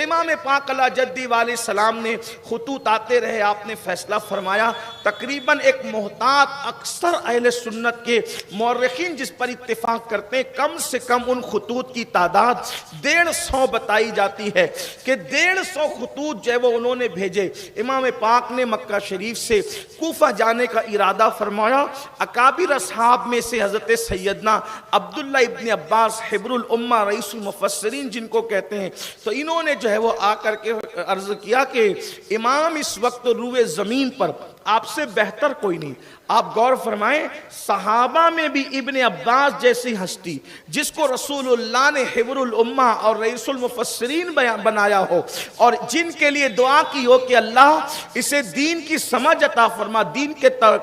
امام پاک علیہ جدی والے السلام نے خطوط آتے رہے، آپ نے فیصلہ فرمایا تقریباً ایک محتاط اکثر اہل سنت کے مورخین جس پر اتفاق کرتے ہیں کم سے کم ان خطوط کی تعداد 150 بتائی جاتی ہے کہ 150 خطوط جو ہے وہ انہوں نے بھیجے۔ امام پاک نے مکہ شریف سے کوفہ جانے کا ارادہ فرمایا۔ اکابر اصحاب میں سے حضرت سیدنا عبداللہ ابن عباس حبر الامہ رئیس المفسرین جن کو کہتے ہیں، تو انہوں نے جو ہے وہ آ کر کے عرض کیا کہ امام اس وقت روئے زمین پر آپ سے بہتر کوئی نہیں۔ آپ غور فرمائیں، صحابہ میں بھی ابن عباس جیسی ہستی جس کو رسول اللہ نے حبر الامہ اور رئیس المفسرین بنایا ہو، اور جن کے لیے دعا کی ہو کہ اللہ اسے دین کی سمجھ عطا فرما، دین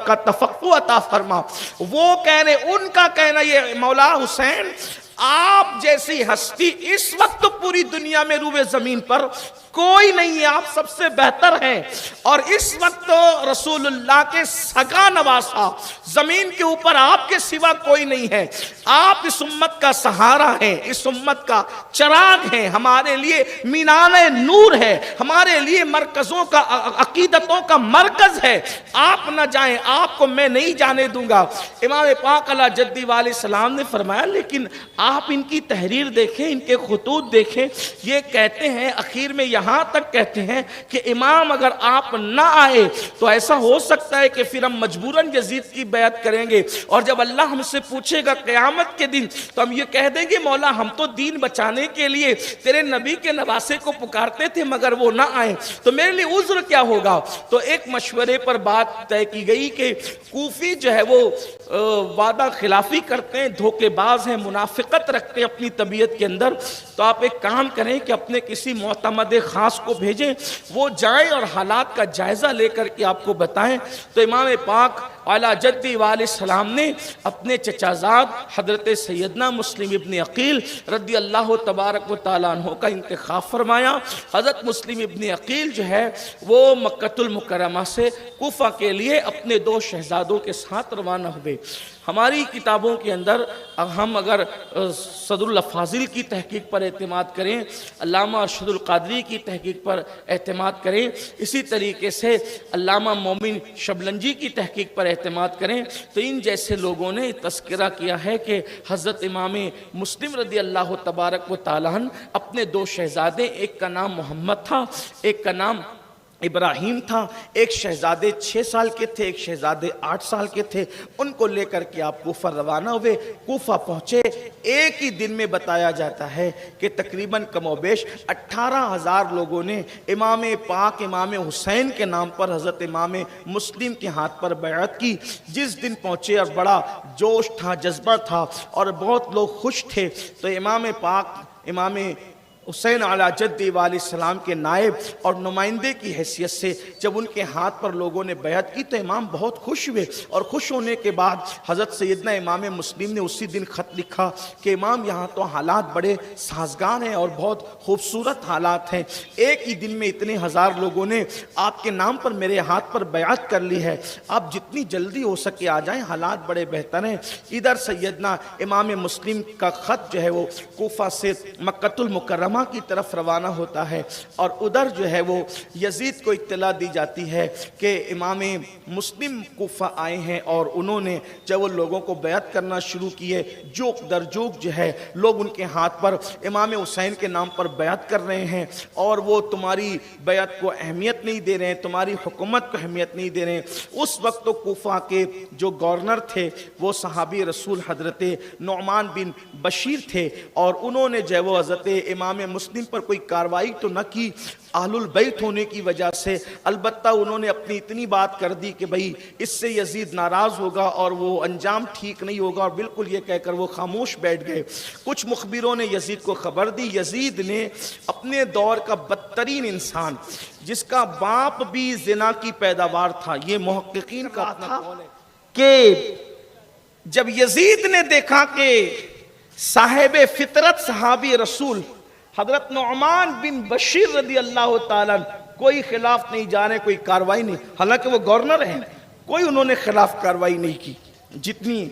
کا تفقہ عطا فرما، وہ کہنے ان کا کہنا یہ مولا حسین آپ جیسی ہستی اس وقت پوری دنیا میں روئے زمین پر کوئی نہیں ہے، آپ سب سے بہتر ہیں۔ اور اس وقت رسول اللہ کے سگا نواسا زمین کے اوپر آپ کے سوا کوئی نہیں ہے، آپ اس امت کا سہارا ہیں، اس امت کا چراغ ہیں، ہمارے لیے مینار نور ہے، ہمارے لیے مرکزوں کا عقیدتوں کا مرکز ہے، آپ نہ جائیں، آپ کو میں نہیں جانے دوں گا۔ امام پاک علیہ جدی والے السلام نے فرمایا لیکن آپ ان کی تحریر دیکھیں، ان کے خطوط دیکھیں، یہ کہتے ہیں اخیر میں یہاں تک کہتے ہیں کہ امام اگر آپ نہ آئے تو ایسا ہو سکتا ہے کہ پھر ہم مجبوراً یزید کی بیعت کریں گے، اور جب اللہ ہم سے پوچھے گا قیامت کے دن تو ہم یہ کہہ دیں گے مولا ہم تو دین بچانے کے لیے تیرے نبی کے نواسے کو پکارتے تھے مگر وہ نہ آئے، تو میرے لیے عذر کیا ہوگا؟ تو ایک مشورے پر بات طے کی گئی کہ کوفی جو ہے وہ وعدہ خلافی کرتے ہیں، دھوکے باز ہیں، منافقت رکھتے ہیں اپنی طبیعت کے اندر، تو آپ ایک کام کریں کہ اپنے کسی معتمد خاص کو بھیجیں، وہ جائیں اور حالات کا جائزہ لے کر کے آپ کو بتائیں۔ تو امام پاک اعلیٰ جدی والے السلام نے اپنے چچازاد حضرت سیدنا مسلم ابن عقیل رضی اللہ تبارک و تعالیٰ عنہ کا انتخاب فرمایا۔ حضرت مسلم ابن عقیل جو ہے وہ مکہ المکرمہ سے کوفہ کے لیے اپنے 2 شہزادوں کے ساتھ روانہ ہوئے۔ ہماری کتابوں کے اندر ہم اگر صدر الفاضل کی تحقیق پر اعتماد کریں، علامہ ارشد القادری کی تحقیق پر اعتماد کریں، اسی طریقے سے علامہ مومن شبلنجی کی تحقیق پر اعتماد کریں، تو ان جیسے لوگوں نے تذکرہ کیا ہے کہ حضرت امام مسلم رضی اللہ تبارک و تعالیٰ عنہ اپنے 2 شہزادے، ایک کا نام محمد تھا، ایک کا نام ابراہیم تھا، ایک شہزادے 6 سال کے تھے، ایک شہزادے 8 سال کے تھے، ان کو لے کر کے آپ کوفہ روانہ ہوئے۔ کوفہ پہنچے، ایک ہی دن میں بتایا جاتا ہے کہ تقریباً کم و بیش 18,000 لوگوں نے امام پاک امام حسین کے نام پر حضرت امام مسلم کے ہاتھ پر بیعت کی۔ جس دن پہنچے اور بڑا جوش تھا، جذبہ تھا اور بہت لوگ خوش تھے، تو امام پاک امام حسین علیہ جدی والے السلام کے نائب اور نمائندے کی حیثیت سے جب ان کے ہاتھ پر لوگوں نے بیعت کی تو امام بہت خوش ہوئے، اور خوش ہونے کے بعد حضرت سیدنا امام مسلم نے اسی دن خط لکھا کہ امام یہاں تو حالات بڑے سازگار ہیں اور بہت خوبصورت حالات ہیں، ایک ہی دن میں اتنے 1000 لوگوں نے آپ کے نام پر میرے ہاتھ پر بیعت کر لی ہے، آپ جتنی جلدی ہو سکے آ جائیں، حالات بڑے بہتر ہیں۔ ادھر سیدنا امام مسلم کا خط جو ہے وہ کوفہ سے مکہ المکرمہ کی طرف روانہ ہوتا ہے، اور ادھر جو ہے وہ یزید کو اطلاع دی جاتی ہے کہ امام مسلم کوفہ آئے ہیں، اور انہوں نے جب وہ لوگوں کو بیعت کرنا شروع کیے، جوک در جوک جو ہے لوگ ان کے ہاتھ پر امام حسین کے نام پر بیعت کر رہے ہیں، اور وہ تمہاری بیعت کو اہمیت نہیں دے رہے ہیں، تمہاری حکومت کو اہمیت نہیں دے رہے ہیں۔ اس وقت تو کوفہ کے جو گورنر تھے وہ صحابی رسول حضرت نعمان بن بشیر تھے، اور انہوں نے جو ہے وہ حضرت امام مسلم پر کوئی کاروائی تو نہ کی اہل البیت ہونے کی وجہ سے، البتہ انہوں نے اپنی اتنی بات کر دی کہ بھئی اس سے یزید ناراض ہوگا اور وہ انجام ٹھیک نہیں ہوگا، اور بالکل یہ کہہ کر وہ خاموش بیٹھ گئے۔ کچھ مخبروں نے یزید کو خبر دی، یزید نے اپنے دور کا بدترین انسان جس کا باپ بھی زنا کی پیداوار تھا، یہ محققین کا اپنا قول ہے، کہ جب یزید نے دیکھا کہ صاحب فطرت صحابی رسول حضرت نعمان بن بشیر رضی اللہ تعالیٰ کوئی خلاف نہیں جا رہے، کوئی کاروائی نہیں، حالانکہ وہ گورنر ہیں، کوئی انہوں نے خلاف کاروائی نہیں کی، جتنی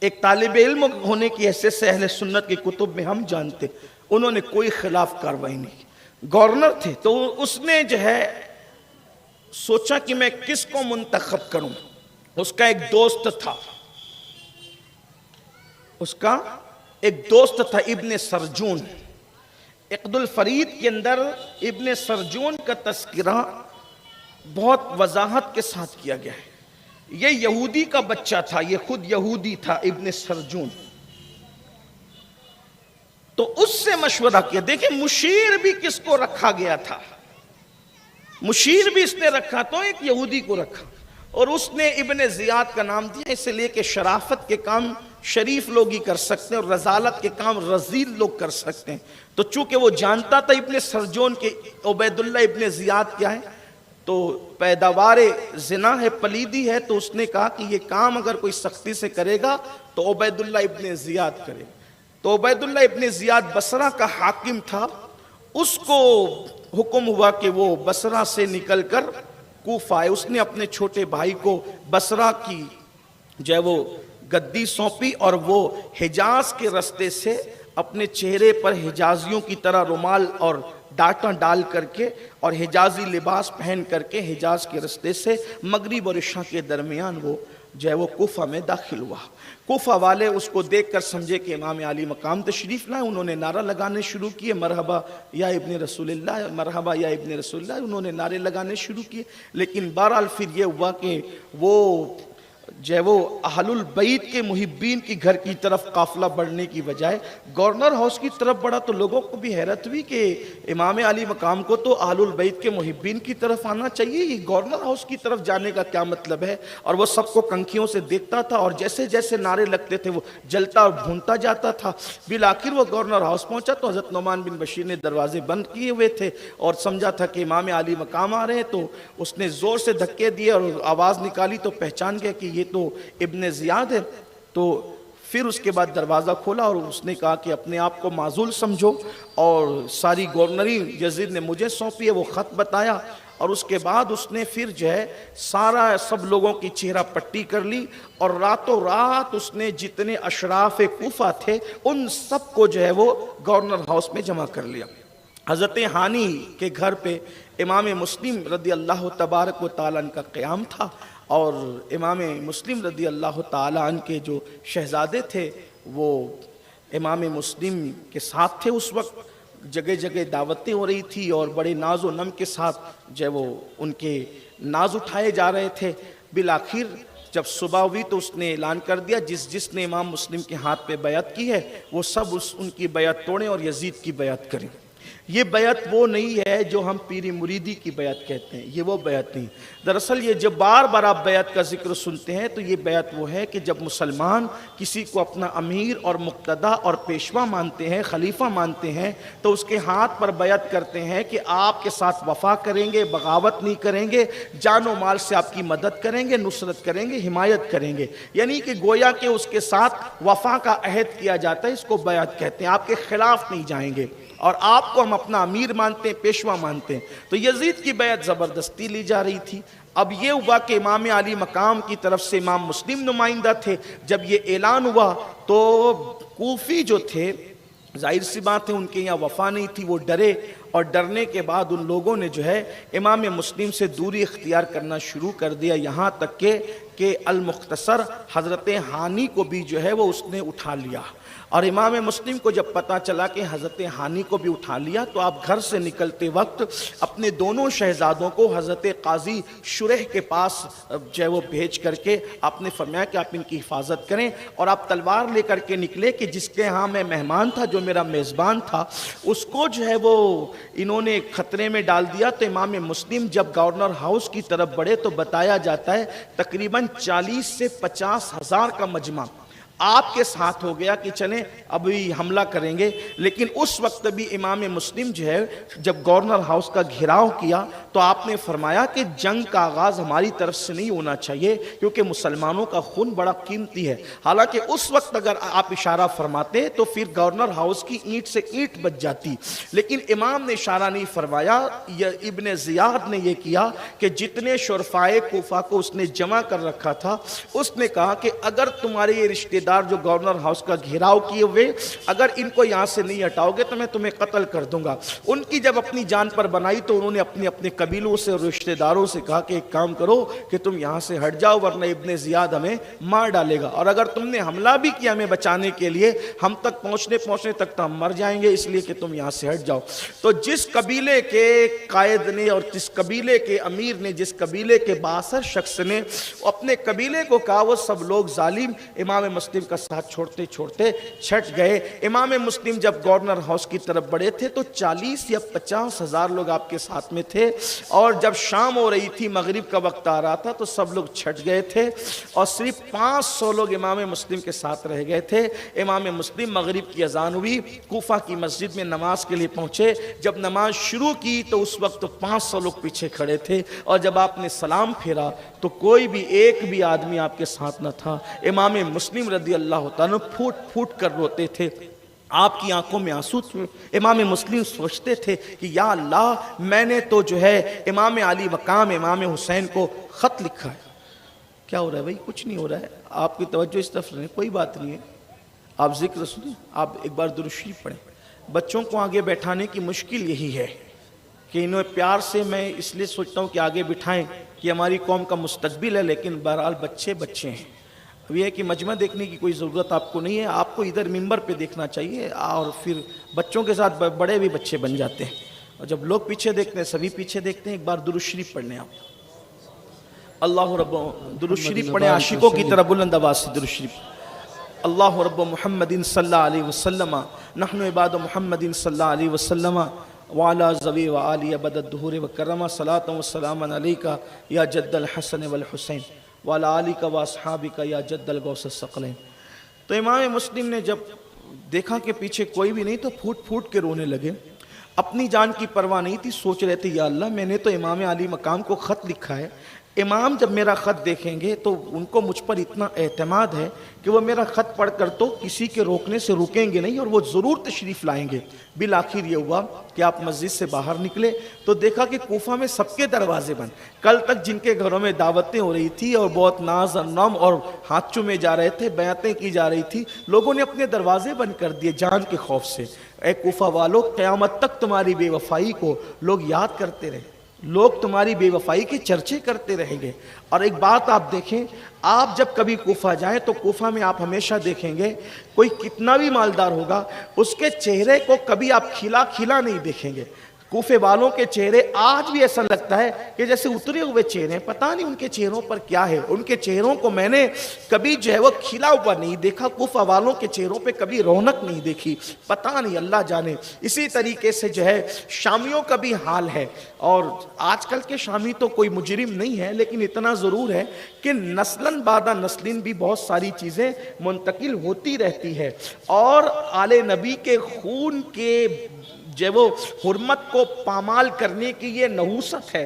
ایک طالب علم ہونے کی حیثیت سے اہل سنت کی کتب میں ہم جانتے، انہوں نے کوئی خلاف کاروائی نہیں کی۔ گورنر تھے، تو اس نے جو ہے سوچا کہ میں کس کو منتخب کروں۔ اس کا ایک دوست تھا، ابن سرجون۔ عقد الفرید کے اندر ابن سرجون کا تذکرہ بہت وضاحت کے ساتھ کیا گیا ہے۔ یہ یہودی کا بچہ تھا، یہ خود یہودی تھا ابن سرجون۔ تو اس سے مشورہ کیا۔ دیکھیں مشیر بھی کس کو رکھا گیا تھا، مشیر بھی اس نے رکھا تو ایک یہودی کو رکھا، اور اس نے ابن زیاد کا نام دیا اس لیے کہ شرافت کے کام شریف لوگ ہی کر سکتے ہیں اور رذالت کے کام رذیل لوگ کر سکتے ہیں۔ تو چونکہ وہ جانتا تھا ابن سرجون کے عبید اللہ ابن زیاد کیا ہے، تو پیداوار زنا ہے، پلیدی ہے، تو اس نے کہا کہ یہ کام اگر کوئی سختی سے کرے گا تو عبید اللہ ابن زیاد کرے۔ تو عبید اللہ ابن زیاد بصرہ کا حاکم تھا، اس کو حکم ہوا کہ وہ بصرہ سے نکل کر کوفہ آئے۔ اس نے اپنے چھوٹے بھائی کو بصرہ کی جو ہے وہ گدی سونپی، اور وہ حجاز کے رستے سے اپنے چہرے پر حجازیوں کی طرح رومال اور ڈاٹا ڈال کر کے اور حجازی لباس پہن کر کے حجاز کے رستے سے مغرب اور عشاء کے درمیان وہ جو ہے وہ کوفہ میں داخل ہوا۔ کوفہ والے اس کو دیکھ کر سمجھے کہ امام علی مقام تشریف لائے، انہوں نے نعرہ لگانے شروع کیے، مرحبا یا ابن رسول اللہ، مرحبا یا ابن رسول اللہ، انہوں نے نعرے لگانے شروع کیے۔ لیکن بہرحال پھر یہ ہوا کہ وہ جو ہے وہ اہل البیت کے محبین کی گھر کی طرف قافلہ بڑھنے کی بجائے گورنر ہاؤس کی طرف بڑھا، تو لوگوں کو بھی حیرت ہوئی کہ امام علی مقام کو تو اہل البیت کے محبین کی طرف آنا چاہیے، یہ گورنر ہاؤس کی طرف جانے کا کیا مطلب ہے؟ اور وہ سب کو کنکھیوں سے دیکھتا تھا، اور جیسے جیسے نعرے لگتے تھے وہ جلتا اور بھونتا جاتا تھا۔ بالآخر وہ گورنر ہاؤس پہنچا تو حضرت نعمان بن بشیر نے دروازے بند کیے ہوئے تھے اور سمجھا تھا کہ امام علی مقام آ رہے ہیں، تو اس نے زور سے دھکے دیے اور آواز نکالی تو پہچان گیا کہ یہ تو ابن زیاد ہے۔ تو پھر اس کے بعد دروازہ کھولا اور اس نے کہا کہ اپنے آپ کو معزول سمجھو، اور ساری گورنری یزید نے مجھے سونپی ہے، وہ خط بتایا، اور اس کے بعد اس نے پھر جو ہے سب لوگوں کی چہرہ پٹی کر لی، اور راتوں رات اس نے جتنے اشراف کوفہ تھے ان سب کو جو ہے وہ گورنر ہاؤس میں جمع کر لیا۔ حضرت ہانی کے گھر پہ امام مسلم رضی اللہ تبارک و تعالیٰ عنہ کا قیام تھا، اور امام مسلم رضی اللہ تعالیٰ عنہ کے جو شہزادے تھے وہ امام مسلم کے ساتھ تھے۔ اس وقت جگہ جگہ دعوتیں ہو رہی تھی اور بڑے ناز و نم کے ساتھ جو وہ ان کے ناز اٹھائے جا رہے تھے۔ بالآخر جب صبح ہوئی تو اس نے اعلان کر دیا جس نے امام مسلم کے ہاتھ پہ بیعت کی ہے وہ سب ان کی بیعت توڑیں اور یزید کی بیعت کریں۔ یہ بیعت وہ نہیں ہے جو ہم پیری مریدی کی بیعت کہتے ہیں، یہ وہ بیعت نہیں۔ دراصل یہ جب بار بار آپ بیعت کا ذکر سنتے ہیں تو یہ بیعت وہ ہے کہ جب مسلمان کسی کو اپنا امیر اور مقتدی اور پیشوا مانتے ہیں، خلیفہ مانتے ہیں، تو اس کے ہاتھ پر بیعت کرتے ہیں کہ آپ کے ساتھ وفا کریں گے، بغاوت نہیں کریں گے، جان و مال سے آپ کی مدد کریں گے، نصرت کریں گے، حمایت کریں گے، یعنی کہ گویا کہ اس کے ساتھ وفا کا عہد کیا جاتا ہے، اس کو بیعت کہتے ہیں۔ آپ کے خلاف نہیں جائیں گے اور آپ کو ہم اپنا امیر مانتے ہیں، پیشوا مانتے ہیں۔ تو یزید کی بیعت زبردستی لی جا رہی تھی۔ اب یہ ہوا کہ امام علی مقام کی طرف سے امام مسلم نمائندہ تھے۔ جب یہ اعلان ہوا تو کوفی جو تھے، ظاہر سی بات ہے ان کے یہاں وفا نہیں تھی، وہ ڈرے، اور ڈرنے کے بعد ان لوگوں نے جو ہے امام مسلم سے دوری اختیار کرنا شروع کر دیا، یہاں تک کہ المختصر حضرت ہانی کو بھی جو ہے وہ اس نے اٹھا لیا۔ اور امام مسلم کو جب پتا چلا کہ حضرت ہانی کو بھی اٹھا لیا تو آپ گھر سے نکلتے وقت اپنے دونوں شہزادوں کو حضرت قاضی شریح کے پاس جو ہے وہ بھیج کر کے آپ نے فرمایا کہ آپ ان کی حفاظت کریں، اور آپ تلوار لے کر کے نکلے کہ جس کے ہاں میں مہمان تھا، جو میرا میزبان تھا، اس کو جو ہے وہ انہوں نے خطرے میں ڈال دیا۔ تو امام مسلم جب گورنر ہاؤس کی طرف بڑھے تو بتایا جاتا ہے تقریباً 40 سے 50 ہزار کا مجمع آپ کے ساتھ ہو گیا کہ چلیں ابھی حملہ کریں گے۔ لیکن اس وقت بھی امام مسلم جو ہے جب گورنر ہاؤس کا گھیراؤ کیا تو آپ نے فرمایا کہ جنگ کا آغاز ہماری طرف سے نہیں ہونا چاہیے کیونکہ مسلمانوں کا خون بڑا قیمتی ہے۔ حالانکہ اس وقت اگر آپ اشارہ فرماتے تو پھر گورنر ہاؤس کی اینٹ سے اینٹ بچ جاتی، لیکن امام نے اشارہ نہیں فرمایا۔ ابن زیاد نے یہ کیا کہ جتنے شرفائے کوفہ کو اس نے جمع کر رکھا تھا، اس نے کہا کہ اگر تمہارے یہ رشتہ دار دار جو گورنر ہاؤس کا گھیراؤ کیے ہوئے، اگر ان کو یہاں سے نہیں ہٹاؤ گے تو میں تمہیں قتل کر دوں گا۔ ان کی جب اپنی جان پر بنائی تو انہوں نے اپنے قبیلوں سے اور رشتہ داروں سے کہا کہ ایک کام کرو کہ تم یہاں سے ہٹ جاؤ ورنہ ابن زیاد ہمیں مار ڈالے گا، اور اگر تم نے حملہ بھی کیا ہمیں بچانے کے لیے، ہم تک پہنچنے تک تو ہم مر جائیں گے، اس لیے کہ تم یہاں سے ہٹ جاؤ۔ تو جس قبیلے کے قائد نے اور جس قبیلے کے امیر نے، جس قبیلے کے بااثر شخص نے اپنے قبیلے کو کہا، وہ سب لوگ ظالم امام مسلم کا ساتھ چھوڑتے چھوڑتے چھٹ گئے۔ امام مسلم جب گورنر ہاؤس کی طرف بڑھے تھے تو 40 یا 50 ہزار لوگ آپ کے ساتھ میں تھے، اور جب شام ہو رہی تھی، مغرب کا وقت آ رہا تھا تو سب لوگ چھٹ گئے تھے، اور صرف 500 لوگ امام مسلم کے ساتھ رہ گئے تھے۔ امام مسلم مغرب کی اذان ہوئی، کوفہ کی مسجد میں نماز کے لیے پہنچے۔ جب نماز شروع کی تو اس وقت 500 لوگ پیچھے کھڑے تھے، اور جب آپ نے سلام پھیرا تو کوئی بھی ایک بھی آدمی آپ کے ساتھ نہ تھا۔ امام مسلم رضی اللہ تعالیٰ پھوٹ پھوٹ کر روتے تھے، آپ کی آنکھوں میں آنسو تھے۔ امام مسلم سوچتے تھے کہ یا اللہ، میں نے تو جو ہے امام علی مقام امام حسین کو خط لکھا ہے۔ کیا ہو رہا ہے بھائی؟ کچھ نہیں ہو رہا ہے، آپ کی توجہ اس طرف نہیں، کوئی بات نہیں ہے، آپ ذکر سنیں، آپ ایک بار درود شریف پڑھیں۔ بچوں کو آگے بیٹھانے کی مشکل یہی ہے کہ انہیں پیار سے میں اس لیے سوچتا ہوں کہ آگے بٹھائیں کہ ہماری قوم کا مستقبل ہے، لیکن بہرحال بچے بچے ہیں۔ اب یہ ہے کہ مجمع دیکھنے کی کوئی ضرورت آپ کو نہیں ہے، آپ کو ادھر ممبر پہ دیکھنا چاہیے، اور پھر بچوں کے ساتھ بڑے بھی بچے بن جاتے ہیں، اور جب لوگ پیچھے دیکھتے ہیں سبھی پیچھے دیکھتے ہیں۔ ایک بار درود شریف پڑھنے آپ اللہ رب، درود شریف پڑھیں عاشقوں کی طرح بلند آواز سے درود شریف۔ اللہ رب محمد صلی اللہ علیہ وسلم، نحن عباد محمد صلی اللہ علیہ وسلم، وعلا ذوی وآلی ابد الدہور وکرما، صلاۃ وسلام علیک یا جد الحسن والحسین، وعلا آلک واصحابک یا جد الغوث الثقلین۔ تو امام مسلم نے جب دیکھا کہ پیچھے کوئی بھی نہیں تو پھوٹ پھوٹ کے رونے لگے۔ اپنی جان کی پرواہ نہیں تھی، سوچ رہے تھے یا اللہ، میں نے تو امام علی مقام کو خط لکھا ہے، امام جب میرا خط دیکھیں گے تو ان کو مجھ پر اتنا اعتماد ہے کہ وہ میرا خط پڑھ کر تو کسی کے روکنے سے رکیں گے نہیں، اور وہ ضرور تشریف لائیں گے۔ بالآخر یہ ہوا کہ آپ مسجد سے باہر نکلے تو دیکھا کہ کوفہ میں سب کے دروازے بند۔ کل تک جن کے گھروں میں دعوتیں ہو رہی تھی اور بہت ناز اور نم اور ہاتھ چومے جا رہے تھے، بیعتیں کی جا رہی تھی، لوگوں نے اپنے دروازے بند کر دیے جان کے خوف سے۔ اے کوفہ والو، قیامت تک تمہاری بے وفائی کو لوگ یاد کرتے رہے، لوگ تمہاری بے وفائی کے چرچے کرتے رہیں گے۔ اور ایک بات آپ دیکھیں، آپ جب کبھی کوفہ جائیں تو کوفہ میں آپ ہمیشہ دیکھیں گے کوئی کتنا بھی مالدار ہوگا، اس کے چہرے کو کبھی آپ کھلا کھلا نہیں دیکھیں گے۔ کوفے والوں کے چہرے آج بھی ایسا لگتا ہے کہ جیسے اترے ہوئے چہرے ہیں، پتہ نہیں ان کے چہروں پر کیا ہے۔ ان کے چہروں کو میں نے کبھی جو ہے وہ کھلا ہوا نہیں دیکھا، کوفہ والوں کے چہروں پہ کبھی رونق نہیں دیکھی، پتہ نہیں، اللہ جانے۔ اسی طریقے سے جو ہے شامیوں کا بھی حال ہے، اور آج کل کے شامی تو کوئی مجرم نہیں ہے، لیکن اتنا ضرور ہے کہ نسلاً بعد نسلیں بھی بہت ساری چیزیں منتقل ہوتی رہتی ہے، اور آل نبی کے خون کے جو وہ حرمت کو پامال کرنے کی یہ نحوست ہے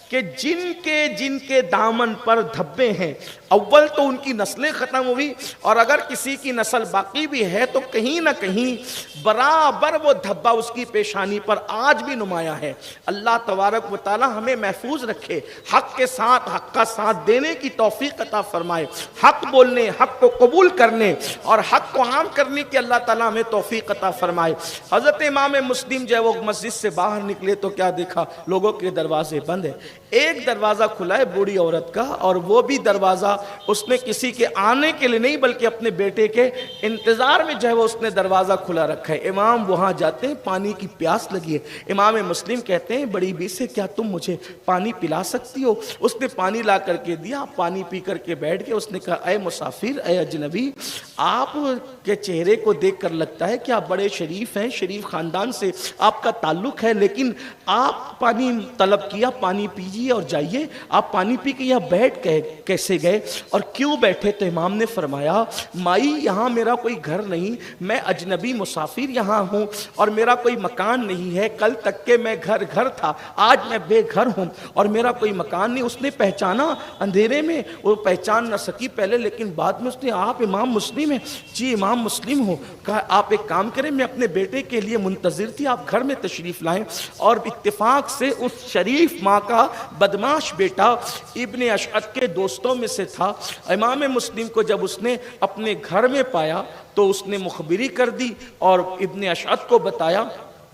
کہ جن کے دامن پر دھبے ہیں، اول تو ان کی نسلیں ختم ہوئی، اور اگر کسی کی نسل باقی بھی ہے تو کہیں نہ کہیں برابر وہ دھبا اس کی پیشانی پر آج بھی نمایاں ہے۔ اللہ تبارک و تعالی ہمیں محفوظ رکھے، حق کے ساتھ حق کا ساتھ دینے کی توفیق عطا فرمائے، حق بولنے، حق کو قبول کرنے اور حق کو عام کرنے کی اللہ تعالی ہمیں توفیق عطا فرمائے۔ حضرت امام مسلم جو ہے وہ مسجد سے باہر نکلے تو کیا دیکھا؟ لوگوں کے دروازے بند ہیں، ایک دروازہ کھلا ہے بوڑھی عورت کا، اور وہ بھی دروازہ اس نے کسی کے آنے کے لیے نہیں بلکہ اپنے بیٹے کے انتظار میں جو ہے وہ اس نے دروازہ کھلا رکھا ہے۔ امام وہاں جاتے ہیں، پانی کی پیاس لگی ہے، امام مسلم کہتے ہیں بڑی بی سے کیا تم مجھے پانی پلا سکتی ہو؟ اس نے پانی لا کر کے دیا، پانی پی کر کے بیٹھ گئے۔ اس نے کہا اے مسافر، اے اجنبی، آپ کے چہرے کو دیکھ کر لگتا ہے کہ آپ بڑے شریف ہیں، شریف خاندان سے آپ کا تعلق ہے، لیکن آپ پانی طلب کیا، پانی پیجیے اور جائیے، آپ پانی پی کے یہاں بیٹھ کیسے گئے اور کیوں بیٹھے؟ تو امام نے فرمایا مائی یہاں میرا کوئی گھر نہیں، میں اجنبی مسافر یہاں ہوں اور میرا کوئی مکان نہیں ہے، کل تک کہ میں گھر تھا، آج میں بے گھر ہوں اور میرا کوئی مکان نہیں۔ اس نے پہچانا اندھیرے میں، وہ پہچان نہ سکی پہلے، لیکن بعد میں اس نے آپ امام مسلم ہیں؟ جی امام مسلم ہوں۔ کہا آپ ایک کام کریں، میں اپنے بیٹے کے لیے منتظر تھی، آپ گھر میں تشریف لائیں، اور اتفاق سے اس شریف ماں کا بدماش بیٹا ابن اشعث کے دوستوں میں سے تھا۔ امام مسلم کو جب اس نے اپنے گھر میں پایا تو اس نے مخبری کر دی اور ابن اشعث کو بتایا۔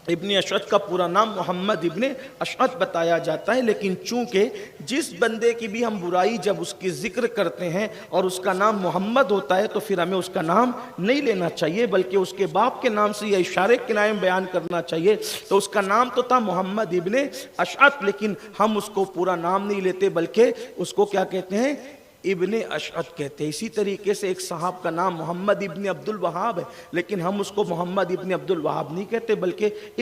ابن اشعث کا پورا نام محمد ابن اشعث بتایا جاتا ہے، لیکن چونکہ جس بندے کی بھی ہم برائی جب اس کی ذکر کرتے ہیں اور اس کا نام محمد ہوتا ہے تو پھر ہمیں اس کا نام نہیں لینا چاہیے، بلکہ اس کے باپ کے نام سے یہ اشارے کنایے بیان کرنا چاہیے۔ تو اس کا نام تو تھا محمد ابن اشعث، لیکن ہم اس کو پورا نام نہیں لیتے بلکہ اس کو کیا کہتے ہیں؟ ابن اشعث کہتے ہیں۔ اسی طریقے سے ایک صاحب کا نام محمد ابن عبد الوہاب ہے، لیکن ہم اس کو محمد ابن عبد الوہاب نہیں کہتے بلکہ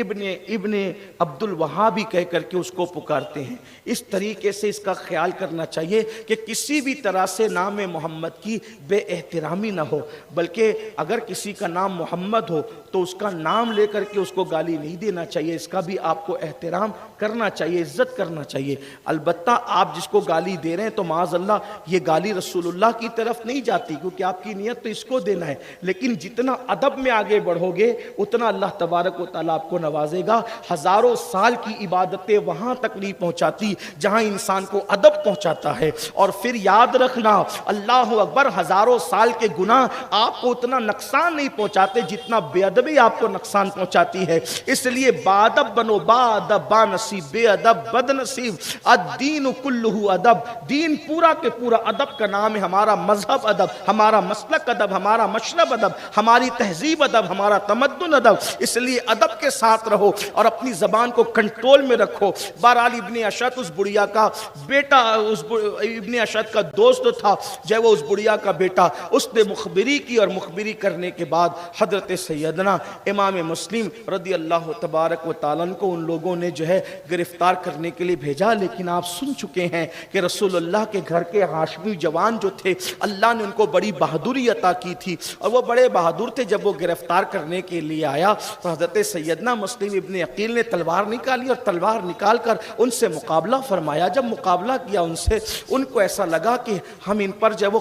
ابن عبد الوہاب ہی کہہ کر کے اس کو پکارتے ہیں۔ اس طریقے سے اس کا خیال کرنا چاہیے کہ کسی بھی طرح سے نام محمد کی بے احترامی نہ ہو، بلکہ اگر کسی کا نام محمد ہو تو اس کا نام لے کر کے اس کو گالی نہیں دینا چاہیے، اس کا بھی آپ کو احترام کرنا چاہیے، عزت کرنا چاہیے۔ البتہ آپ جس کو گالی دے رہے ہیں تو معاذ اللہ یہ گالی رسول اللہ کی طرف نہیں جاتی، کیونکہ آپ کی نیت تو اس کو دینا ہے، لیکن جتنا ادب میں آگے بڑھو گے اتنا اللہ تبارک و تعالیٰ آپ کو نوازے گا۔ ہزاروں سال کی عبادتیں وہاں تک نہیں پہنچاتی جہاں انسان کو ادب پہنچاتا ہے، اور پھر یاد رکھنا اللہ اکبر، ہزاروں سال کے گناہ آپ کو اتنا نقصان نہیں پہنچاتے جتنا بے ادبی آپ کو نقصان پہنچاتی ہے۔ اس لیے بادب بنو، بادب با نصیب، بے ادب بد نصیب، الدین کلہ ادب، دین پورا کے پورا ادب کا نام ہے۔ ہمارا مذہب ادب، ہمارا مسلک ادب، ہمارا مشرب ادب، ہماری تہذیب ادب، ہمارا تمدن ادب، اس لیے ادب کے ساتھ رہو اور اپنی زبان کو کنٹرول میں رکھو۔ بہرحال ابن اشعث اس بڑھیا کا بیٹا، ابن اشعث کا دوست تھا جو وہ اس بڑھیا کا بیٹا، اس نے مخبری کی، اور مخبری کرنے کے بعد حضرت سیدنا امام مسلم رضی اللہ تبارک و تعالیٰ کو ان لوگوں نے جو ہے گرفتار کرنے کے لیے بھیجا۔ لیکن آپ سن چکے ہیں کہ رسول اللہ کے گھر کے ہاشمی جوان جو تھے اللہ نے ان کو بڑی بہادری عطا کی تھی، اور وہ بڑے بہادر تھے۔ جب وہ گرفتار کرنے کے لیے آیا تو حضرت سیدنا مسلم ابن عقیل نے تلوار نکالی اور تلوار نکال کر ان سے مقابلہ فرمایا۔ جب مقابلہ کیا ان سے، ان کو ایسا لگا کہ ہم ان پر جو ہے وہ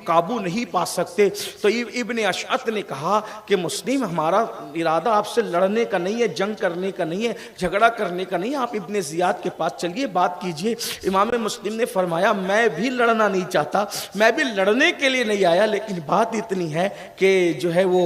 قابو نہیں پا سکتے، تو ابن اشعث نے کہا کہ مسلم، ہمارا ارادہ آپ سے لڑنے کا نہیں ہے، جنگ کرنے کا نہیں ہے، جھگڑا کرنے کا نہیں ہے، آپ ابن زیاد کے پاس چلیے، بات کیجئے۔ امام مسلم نے فرمایا میں بھی لڑنا نہیں چاہتا، میں بھی لڑنے کے لیے نہیں آیا، لیکن بات اتنی ہے کہ جو ہے وہ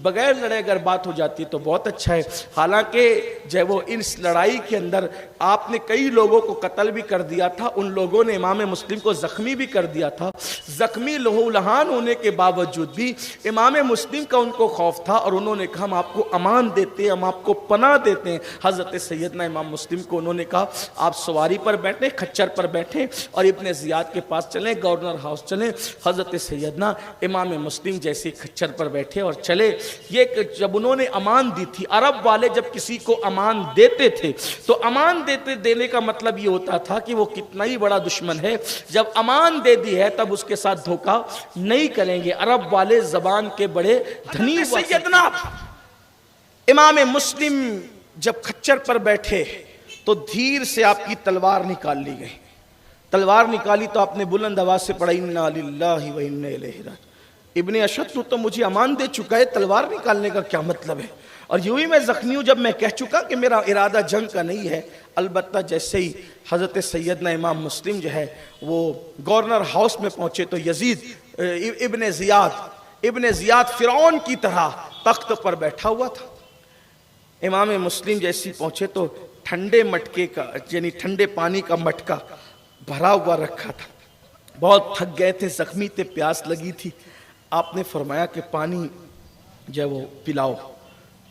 بغیر لڑے اگر بات ہو جاتی تو بہت اچھا ہے۔ حالانکہ جو ہے وہ اس لڑائی کے اندر آپ نے کئی لوگوں کو قتل بھی کر دیا تھا، ان لوگوں نے امام مسلم کو زخمی بھی کر دیا تھا۔ زخمی لہو لہان ہونے کے باوجود بھی امام مسلم کا ان کو خوف تھا، اور انہوں نے کہا ہم آپ کو امان دیتے ہیں، ہم آپ کو پناہ دیتے ہیں۔ حضرت سیدنا امام مسلم کو انہوں نے کہا آپ سواری پر بیٹھیں، کھچر پر بیٹھیں اور ابن زیاد کے پاس چلیں، گورنر ہاؤس چلیں۔ حضرت سیدنا امام مسلم جیسے کھچر پر بیٹھے اور چلے۔ یہ جب انہوں نے امان دی تھی، عرب والے جب کسی کو امان دیتے تھے تو امان دینے کا مطلب یہ ہوتا تھا کہ وہ کتنا ہی بڑا دشمن ہے، جب امان دے دی ہے تب اس کے ساتھ دھوکہ نہیں کریں گے۔ عرب والے زبان کے بڑے دھنی۔ سیدنا امام مسلم جب کھچر پر بیٹھے تو دھیر سے آپ کی تلوار نکال لی گئی۔ تلوار نکالی تو آپ نے بلند آواز سے پڑھا انا للہ و انا الیہ راجعون۔ ابن اشعث تو مجھے امان دے چکا ہے، تلوار نکالنے کا کیا مطلب ہے؟ اور یوں ہی میں زخمی ہوں جب میں کہہ چکا کہ میرا ارادہ جنگ کا نہیں ہے۔ البتہ جیسے ہی حضرت سیدنا امام مسلم جو ہے وہ گورنر ہاؤس میں پہنچے تو یزید ابن زیاد فرعون کی طرح تخت پر بیٹھا ہوا تھا۔ امام مسلم جیسی پہنچے تو ٹھنڈے مٹکے کا یعنی ٹھنڈے پانی کا مٹکا بھرا ہوا رکھا تھا، بہت تھک گئے تھے، زخمی تھے، پیاس لگی تھی۔ آپ نے فرمایا کہ پانی جو ہے وہ پلاؤ،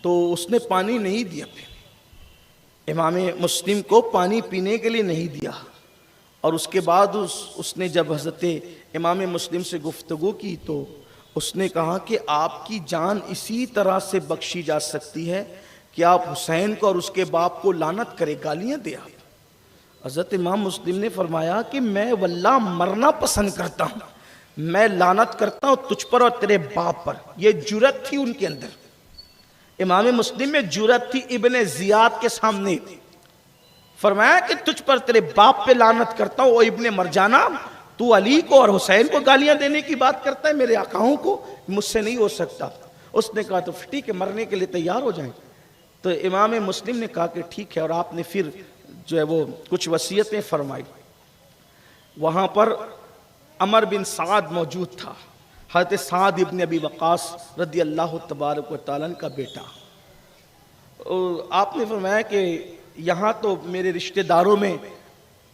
تو اس نے پانی نہیں دیا۔ امام مسلم کو پانی پینے کے لیے نہیں دیا، اور اس کے بعد اس نے جب حضرت امام مسلم سے گفتگو کی تو اس نے کہا کہ آپ کی جان اسی طرح سے بخشی جا سکتی ہے کہ آپ حسین کو اور اس کے باپ کو لعنت کرے، گالیاں دے۔ حضرت امام مسلم نے فرمایا کہ میں واللہ مرنا پسند کرتا ہوں، میں لعنت کرتا ہوں تجھ پر اور تیرے باپ پر۔ یہ جرأت تھی ان کے اندر، امام مسلم میں جرأت تھی ابن زیاد کے سامنے۔ فرمایا کہ تجھ پر تیرے باپ پہ لعنت کرتا ہوں، او ابن مرجانہ، تو علی کو اور حسین کو گالیاں دینے کی بات کرتا ہے، میرے آقاؤں کو، مجھ سے نہیں ہو سکتا۔ اس نے کہا تو ٹھیک ہے، مرنے کے لیے تیار ہو جائیں۔ تو امام مسلم نے کہا کہ ٹھیک ہے، اور آپ نے پھر جو ہے وہ کچھ وصیتیں فرمائی. وہاں پر عمر بن سعد موجود تھا، حضرت سعد ابن ابی وقاص رضی اللہ تبارک و تعالیٰ کا بیٹا. آپ نے فرمایا کہ یہاں تو میرے رشتہ داروں میں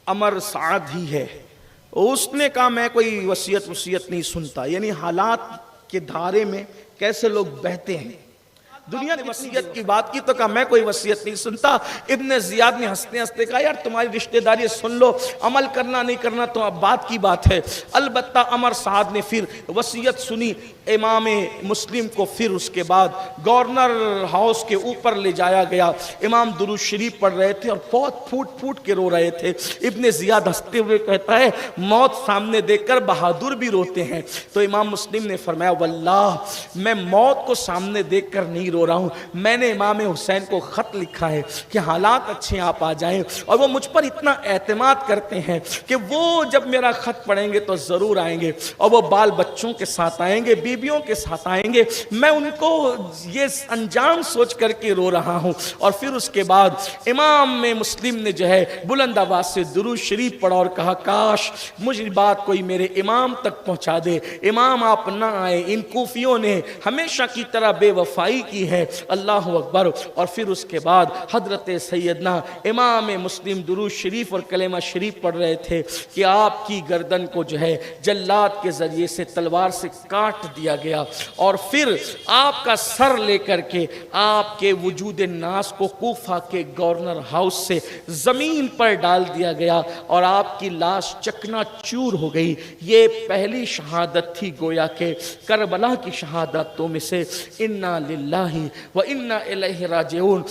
عمر سعد ہی ہے. اس نے کہا میں کوئی وصیت نہیں سنتا. یعنی حالات کے دھارے میں کیسے لوگ بہتے ہیں. دنیا نے وصیت کی بات کی تو کہا میں کوئی وصیت نہیں سنتا. ابن زیاد نے ہنستے ہنستے کہا یار تمہاری رشتہ داری سن لو، عمل کرنا نہیں کرنا تو اب بات کی بات ہے. البتہ عمر سعد نے پھر وصیت سنی. امام مسلم کو پھر اس کے بعد گورنر ہاؤس کے اوپر لے جایا گیا. امام درود شریف پڑھ رہے تھے اور بہت پھوٹ پھوٹ کے رو رہے تھے. ابن زیاد ہنستے ہوئے کہتا ہے موت سامنے دیکھ کر بہادر بھی روتے ہیں. تو امام مسلم نے فرمایا واللہ میں موت کو سامنے دیکھ کر نہیں رو رہا ہوں، میں نے امام حسین کو خط لکھا ہے کہ حالات اچھے آپ آ جائیں، اور وہ مجھ پر اتنا اعتماد کرتے ہیں کہ وہ جب میرا خط پڑھیں گے تو ضرور آئیں گے، اور وہ بال بچوں کے ساتھ آئیں گے، بیویوں کے ساتھ آئیں گے. میں ان کو یہ انجام سوچ کر کے رو رہا ہوں. اور پھر اس کے بعد امام مسلم نے جو ہے بلند آواز سے درود شریف پڑھا اور کہا کاش مجھے بات کوئی میرے امام تک پہنچا دے. امام آپ نہ آئے، ان کوفیوں نے ہمیشہ کی طرح بے وفائی کی ہے. اللہ اکبر. اور پھر اس کے بعد حضرت سیدنا امام مسلم درود شریف اور کلمہ شریف پڑھ رہے تھے کہ آپ کی گردن کو جو ہے جلاد کے ذریعے سے تلوار سے کاٹ دیا گیا، اور پھر آپ کا سر لے کر کے آپ کے وجود ناس کو کوفہ کے گورنر ہاؤس سے زمین پر ڈال دیا گیا اور آپ کی لاش چکنا چور ہو گئی. یہ پہلی شہادت تھی گویا کہ کربلا کی شہادتوں میں سے. انا للہ و انا الیہ راجعون.